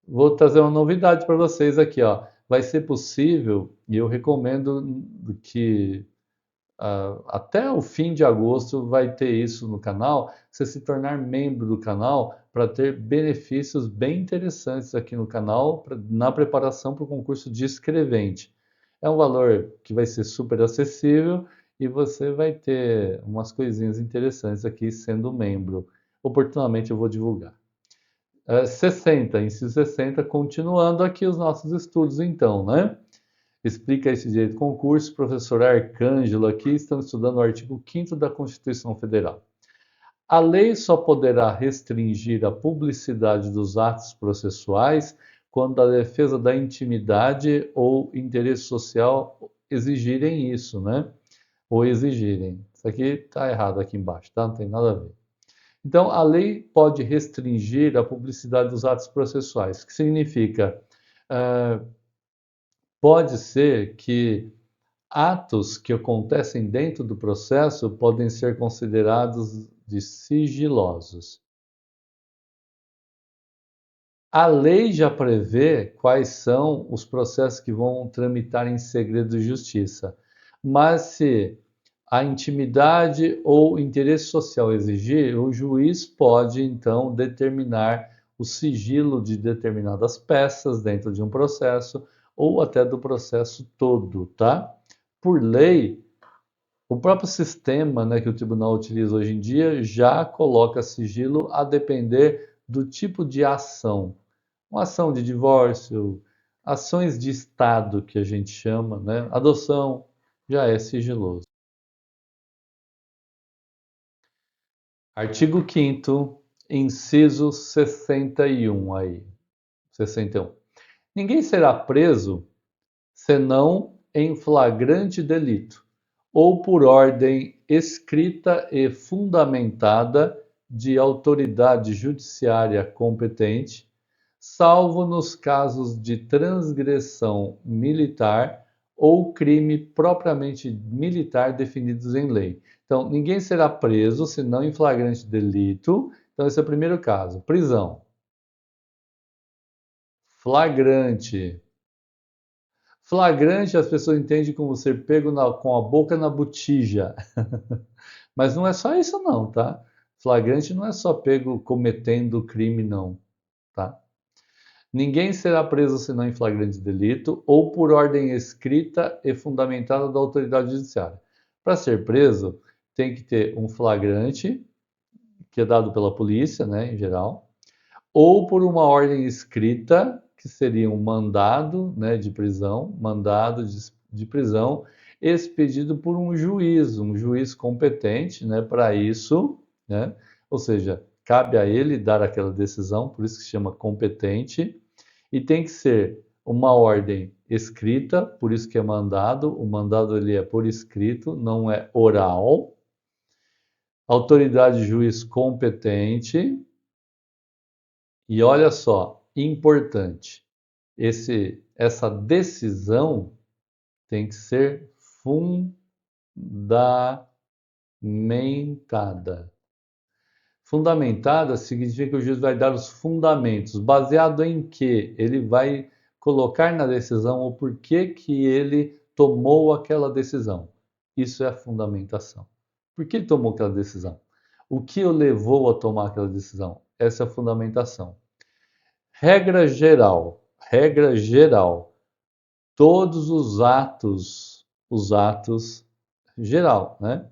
Vou trazer uma novidade para vocês aqui, ó. Vai ser possível, e eu recomendo que até o fim de agosto vai ter isso no canal, você se tornar membro do canal para ter benefícios bem interessantes aqui no canal na preparação para o concurso de escrevente. É um valor que vai ser super acessível e você vai ter umas coisinhas interessantes aqui sendo membro. Oportunamente eu vou divulgar. 60, inciso 60, continuando aqui os nossos estudos então, né? Explica esse direito do concurso, professor Arcângelo aqui, estamos estudando o artigo 5º da Constituição Federal. A lei só poderá restringir a publicidade dos atos processuais quando a defesa da intimidade ou interesse social exigirem isso, né? Ou exigirem. Isso aqui está errado aqui embaixo, tá? Não tem nada a ver. Então, a lei pode restringir a publicidade dos atos processuais, que significa, pode ser que atos que acontecem dentro do processo podem ser considerados de sigilosos. A lei já prevê quais são os processos que vão tramitar em segredo de justiça, mas se a intimidade ou interesse social exigir, o juiz pode então determinar o sigilo de determinadas peças dentro de um processo ou até do processo todo, tá? Por lei, o próprio sistema, né, que o tribunal utiliza hoje em dia já coloca sigilo a depender do tipo de ação. Uma ação de divórcio, ações de Estado, que a gente chama, né? Adoção, já é sigiloso. Artigo 5º, inciso 61 aí. 61. Ninguém será preso senão em flagrante delito, ou por ordem escrita e fundamentada de autoridade judiciária competente, salvo nos casos de transgressão militar ou crime propriamente militar definidos em lei. Então, ninguém será preso senão em flagrante delito. Então, esse é o primeiro caso. Prisão. Flagrante. Flagrante as pessoas entendem como ser pego com a boca na botija. Mas não é só isso não, tá? Flagrante não é só pego cometendo crime não, tá? Ninguém será preso senão em flagrante delito ou por ordem escrita e fundamentada da autoridade judiciária. Para ser preso, tem que ter um flagrante, que é dado pela polícia, né, em geral, ou por uma ordem escrita, que seria um mandado, né, de prisão, mandado de prisão, expedido por um juiz competente, né, para isso, né, ou seja, cabe a ele dar aquela decisão, por isso que se chama competente, e tem que ser uma ordem escrita, por isso que é mandado, o mandado ele é por escrito, não é oral, autoridade juiz competente, e olha só, importante, essa decisão tem que ser fundamentada. Fundamentada significa que o juiz vai dar os fundamentos, baseado em que ele vai colocar na decisão o porquê que ele tomou aquela decisão. Isso é a fundamentação. Por que ele tomou aquela decisão? O que o levou a tomar aquela decisão? Essa é a fundamentação. Regra geral, todos os atos os atos geral, né?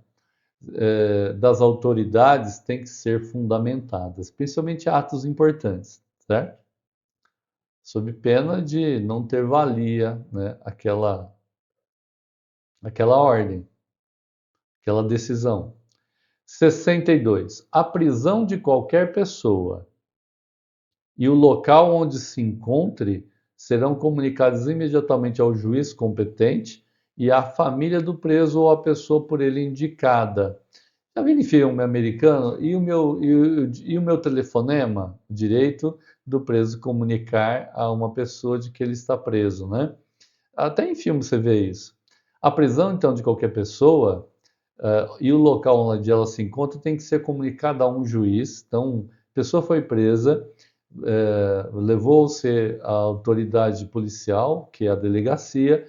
Das autoridades têm que ser fundamentadas, principalmente atos importantes, certo? Sob pena de não ter valia, né, aquela ordem, aquela decisão. 62. A prisão de qualquer pessoa e o local onde se encontre serão comunicados imediatamente ao juiz competente e à família do preso ou à pessoa por ele indicada. Já vi em filme americano e o meu telefonema, direito do preso comunicar a uma pessoa de que ele está preso, né? Até em filme você vê isso. A prisão, então, de qualquer pessoa e o local onde ela se encontra tem que ser comunicado a um juiz. Então, a pessoa foi presa, levou-se à autoridade policial, que é a delegacia,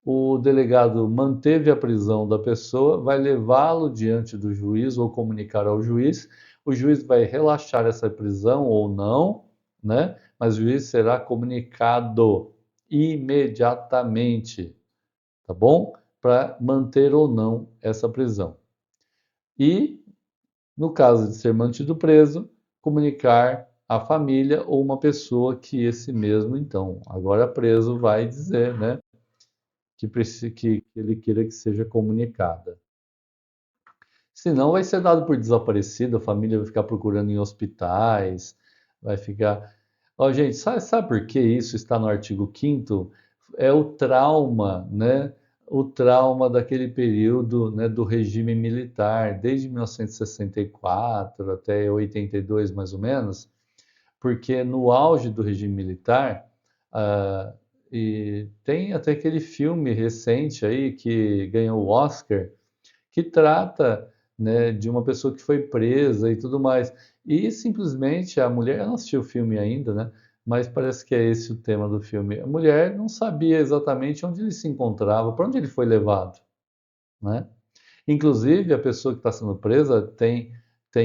o delegado manteve a prisão da pessoa, vai levá-lo diante do juiz ou comunicar ao juiz. O juiz vai relaxar essa prisão ou não, né? Mas o juiz será comunicado imediatamente, tá bom? Para manter ou não essa prisão. E, no caso de ser mantido preso, comunicar à família ou uma pessoa que esse mesmo, então, agora preso, vai dizer, né? Que ele queira que seja comunicada. Senão vai ser dado por desaparecido, a família vai ficar procurando em hospitais, vai ficar. Ó, gente, sabe por que isso está no artigo 5º? É o trauma, né? O trauma daquele período, né, do regime militar, desde 1964 até 82, mais ou menos, porque no auge do regime militar, ah, e tem até aquele filme recente aí que ganhou o Oscar, que trata, né, de uma pessoa que foi presa e tudo mais. E simplesmente a mulher, eu não assisti o filme ainda, né? Mas parece que é esse o tema do filme. A mulher não sabia exatamente onde ele se encontrava, para onde ele foi levado, né? Inclusive, a pessoa que está sendo presa tem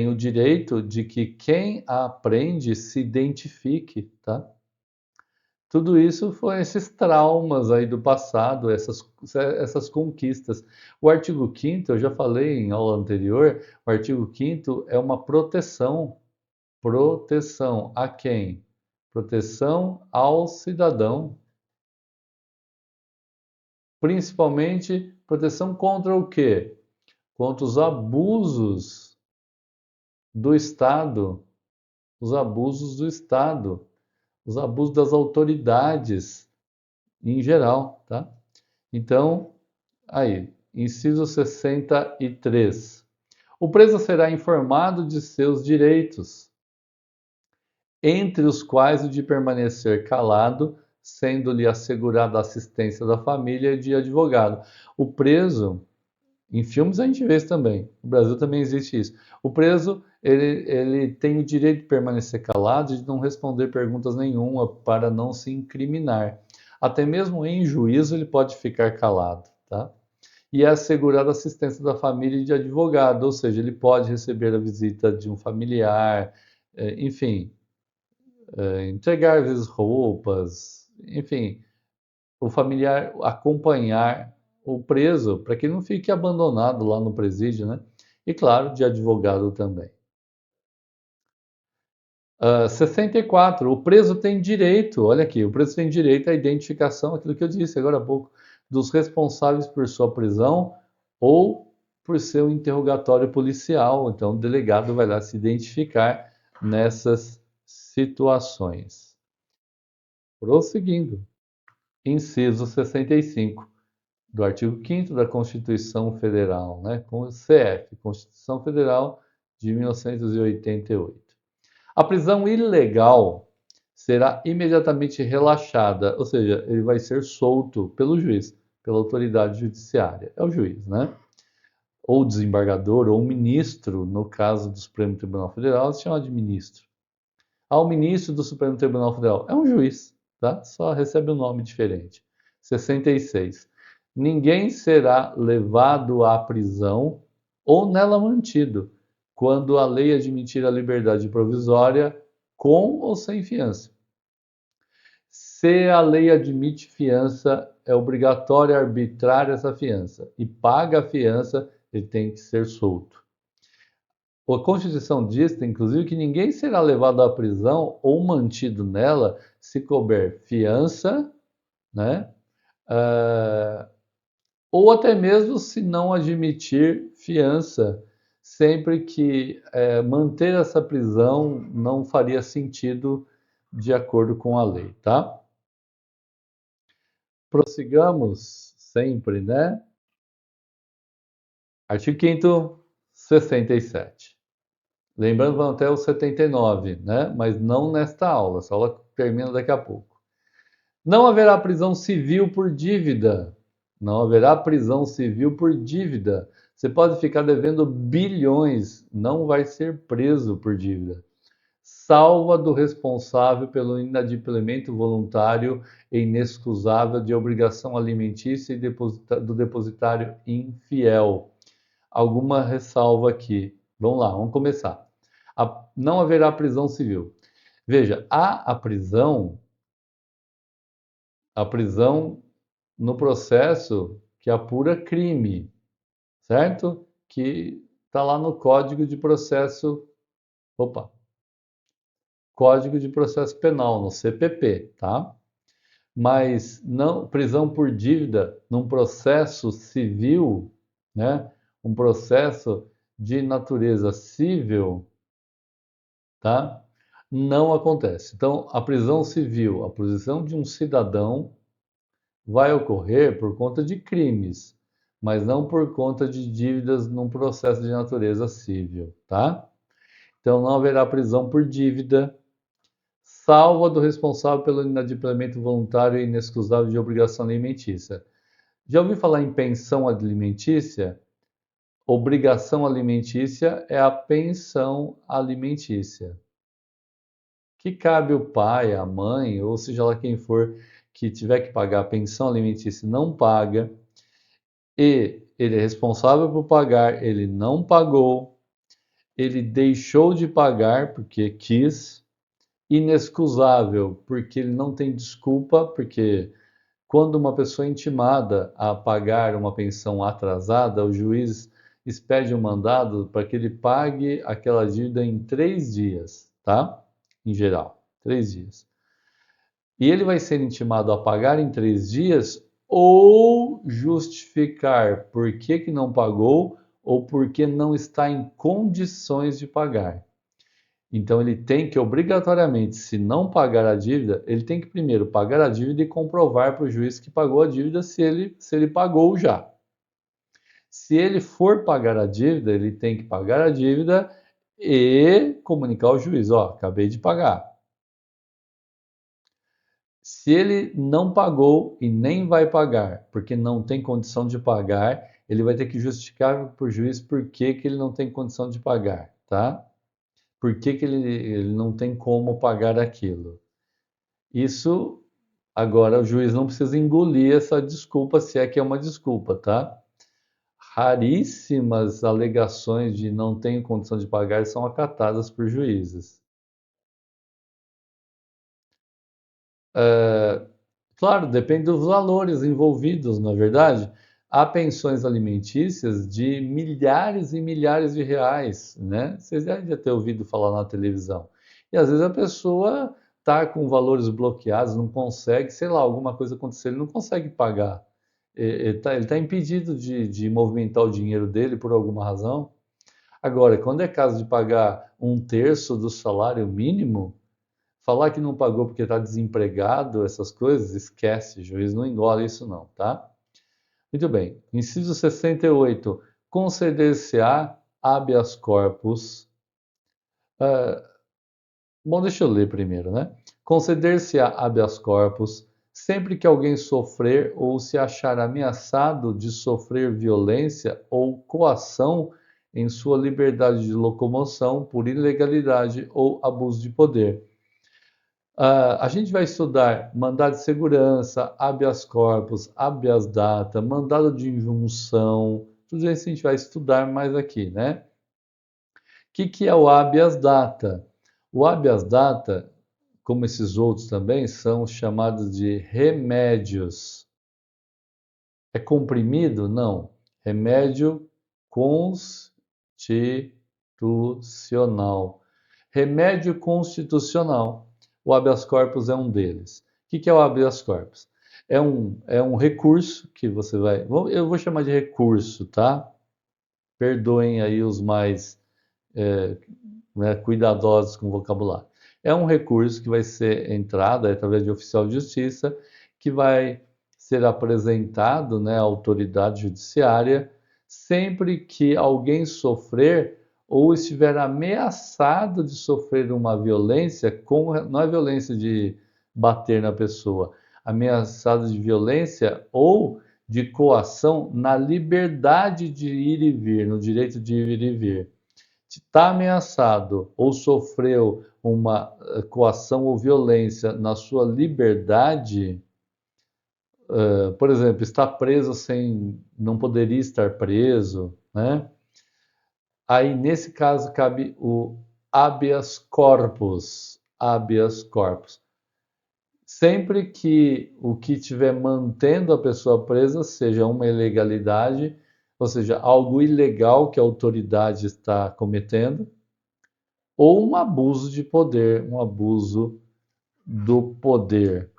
o direito de que quem a prende se identifique, tá? Tudo isso foi esses traumas aí do passado, essas conquistas. O artigo 5º, eu já falei em aula anterior, o artigo 5º é uma proteção. Proteção a quem? Proteção ao cidadão. Principalmente proteção contra o quê? Contra os abusos do Estado. Os abusos do Estado. Os abusos das autoridades em geral, tá? Então, aí, inciso 63. O preso será informado de seus direitos, entre os quais o de permanecer calado, sendo-lhe assegurada a assistência da família e de advogado. O preso, em filmes a gente vê isso também, no Brasil também existe isso. O preso, ele tem o direito de permanecer calado e de não responder perguntas nenhuma para não se incriminar. Até mesmo em juízo ele pode ficar calado, tá? E é assegurada a assistência da família e de advogado, ou seja, ele pode receber a visita de um familiar, enfim, entregar às vezes roupas, enfim, o familiar acompanhar o preso para que ele não fique abandonado lá no presídio, né? E claro, de advogado também. 64. O preso tem direito, olha aqui, o preso tem direito à identificação, aquilo que eu disse agora há pouco, dos responsáveis por sua prisão ou por seu interrogatório policial. Então, o delegado vai lá se identificar nessas situações. Prosseguindo. Inciso 65 do artigo 5º da Constituição Federal, né? Com o CF, Constituição Federal de 1988. A prisão ilegal será imediatamente relaxada, ou seja, ele vai ser solto pelo juiz, pela autoridade judiciária. É o juiz, né? Ou desembargador, ou ministro, no caso do Supremo Tribunal Federal, se chama de ministro. Ao ministro do Supremo Tribunal Federal é um juiz, tá? Só recebe um nome diferente. 66. Ninguém será levado à prisão ou nela mantido, quando a lei admitir a liberdade provisória com ou sem fiança. Se a lei admite fiança, é obrigatória, arbitrária essa fiança, e paga a fiança, ele tem que ser solto. A Constituição diz, inclusive, que ninguém será levado à prisão ou mantido nela se couber fiança, né? Ah, ou até mesmo se não admitir fiança, sempre que manter essa prisão não faria sentido de acordo com a lei, tá? Prossigamos sempre, né? Artigo 5º, 67. Lembrando, vamos até o 79, né? Mas não nesta aula, essa aula termina daqui a pouco. Não haverá prisão civil por dívida. Não haverá prisão civil por dívida. Você pode ficar devendo bilhões, não vai ser preso por dívida. Salva do responsável pelo inadimplemento voluntário e inexcusável de obrigação alimentícia e do depositário infiel. Alguma ressalva aqui? Vamos lá, vamos começar. Não haverá prisão civil. Veja, há a prisão no processo que apura crime, certo? Que está lá no Código de Processo, opa, Código de Processo Penal, no CPP, tá? Mas não prisão por dívida num processo civil, né? Um processo de natureza civil, tá? Não acontece. Então, a prisão civil, a prisão de um cidadão vai ocorrer por conta de crimes, mas não por conta de dívidas num processo de natureza civil, tá? Então, não haverá prisão por dívida, salvo a do responsável pelo inadimplemento voluntário e inexcusável de obrigação alimentícia. Já ouviu falar em pensão alimentícia? Obrigação alimentícia é a pensão alimentícia, que cabe o pai, a mãe, ou seja lá quem for que tiver que pagar a pensão alimentícia não paga, e ele é responsável por pagar, ele não pagou, ele deixou de pagar porque quis, inexcusável porque ele não tem desculpa, porque quando uma pessoa é intimada a pagar uma pensão atrasada, o juiz expede um mandado para que ele pague aquela dívida em 3 dias, tá? Em geral, 3 dias. E ele vai ser intimado a pagar em 3 dias ou justificar por que que não pagou ou porque não está em condições de pagar. Então ele tem que obrigatoriamente, se não pagar a dívida, ele tem que primeiro pagar a dívida e comprovar para o juiz que pagou a dívida se ele pagou já. Se ele for pagar a dívida, ele tem que pagar a dívida e comunicar ao juiz, ó, acabei de pagar. Se ele não pagou e nem vai pagar, porque não tem condição de pagar, ele vai ter que justificar para o juiz por que que ele não tem condição de pagar, tá? Por que que ele não tem como pagar aquilo. Isso, agora, o juiz não precisa engolir essa desculpa, se é que é uma desculpa, tá? Raríssimas alegações de não tenho condição de pagar são acatadas por juízes. Claro, depende dos valores envolvidos, na verdade. Há pensões alimentícias de milhares e milhares de reais, né? Vocês devem já ter ouvido falar na televisão. E às vezes a pessoa está com valores bloqueados, não consegue, sei lá, alguma coisa aconteceu, ele não consegue pagar. Ele tá impedido de movimentar o dinheiro dele por alguma razão. Agora, quando é caso de pagar um terço do salário mínimo, falar que não pagou porque está desempregado, essas coisas, esquece, juiz não engole isso não, tá? Muito bem. Inciso 68. Conceder-se-á habeas corpus. Bom, deixa eu ler primeiro, né? Conceder-se-á habeas corpus sempre que alguém sofrer ou se achar ameaçado de sofrer violência ou coação em sua liberdade de locomoção por ilegalidade ou abuso de poder. A gente vai estudar mandado de segurança, habeas corpus, habeas data, mandado de injunção, tudo isso a gente vai estudar mais aqui, né? O que é o habeas data? O habeas data, como esses outros também, são chamados de remédios. É comprimido? Não. Remédio constitucional. Remédio constitucional. O habeas corpus é um deles. O que é o habeas corpus? É um recurso que você vai. Eu vou chamar de recurso, tá? Perdoem aí os mais né, cuidadosos com o vocabulário. É um recurso que vai ser entrado através de oficial de justiça, que vai ser apresentado, né, à autoridade judiciária sempre que alguém sofrer ou estiver ameaçado de sofrer uma violência, não é violência de bater na pessoa, ameaçado de violência ou de coação na liberdade de ir e vir, no direito de ir e vir. Se está ameaçado ou sofreu uma coação ou violência na sua liberdade, por exemplo, está preso sem, não poderia estar preso, né? Aí, nesse caso, cabe o habeas corpus. Habeas corpus. Sempre que o que estiver mantendo a pessoa presa seja uma ilegalidade, ou seja, algo ilegal que a autoridade está cometendo, ou um abuso de poder, um abuso do poder.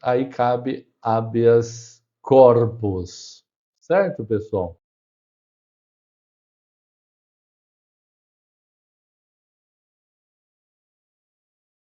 Aí cabe habeas corpus. Certo, pessoal?